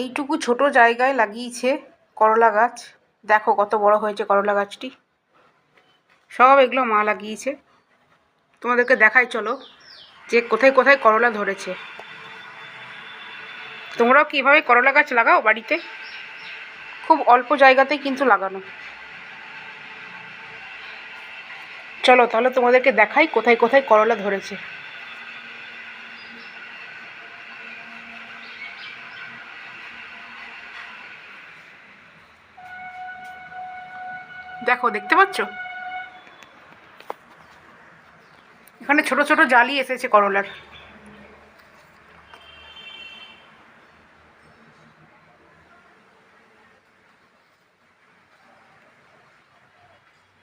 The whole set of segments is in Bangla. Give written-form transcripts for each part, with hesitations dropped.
এইটুকু ছোট জায়গায় লাগিয়েছে করলা গাছ। দেখো কত বড় হয়েছে করলা গাছটি। সব এগুলো মা লাগিয়েছে। তোমাদেরকে দেখাই চলো যে কোথায় কোথায় করলা ধরেছে। তোমরাও কীভাবে করলা গাছ লাগাও বাড়িতে, খুব অল্প জায়গাতেই কিন্তু লাগানো। চলো তাহলে তোমাদেরকে দেখাই কোথায় কোথায় করলা ধরেছে। দেখো, দেখতে পাচ্ছ এখানে ছোট ছোট জালি এসেছে করলার।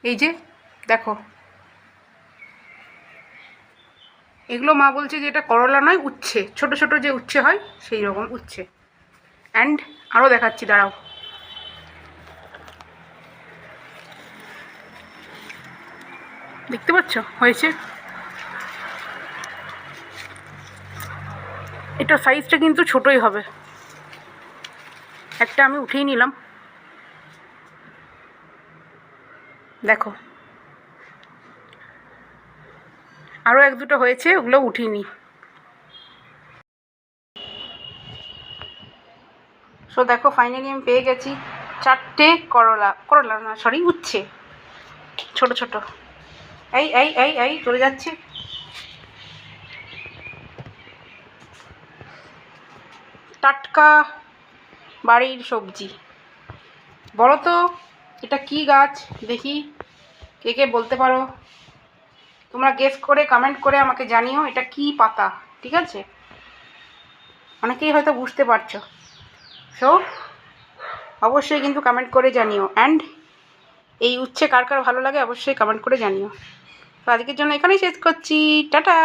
এই যে দেখো, এগুলো মা বলছে যে এটা করলা নয়, উচ্ছে, ছোট ছোট যে উচ্ছে হয় সেই রকম উচ্ছে। অ্যান্ড আরও দেখাচ্ছি, দাঁড়াও। দেখতে পাচ্ছ হয়েছে। এটার সাইজটা কিন্তু ছোটই হবে। একটা আমি উঠিয়ে নিলাম, দেখো আরও এক দুটো হয়েছে, ওগুলো উঠিয়ে নিই। সো দেখো ফাইনালি আমি পেয়ে গেছি 4টে করলা না সরি উচ্ছে, ছোট ছোট। এই এই এই এই চলে যাচ্ছে। টাটকা বাড়ির সবজি। বলো তো এটা কি গাছ দেখি, কে কে বলতে পারো তোমরা গেস করে কমেন্ট করে আমাকে জানিও এটা কি পাতা, ঠিক আছে? অনেকেই হয়তো বুঝতে পারছো। সো অবশ্যই কিন্তু কমেন্ট করে জানিও। অ্যান্ড এই উচ্ছে কার কার ভালো লাগে অবশ্যই কমেন্ট করে জানিও। তো আজকের জন্য এখানেই শেষ করছি, টাটা।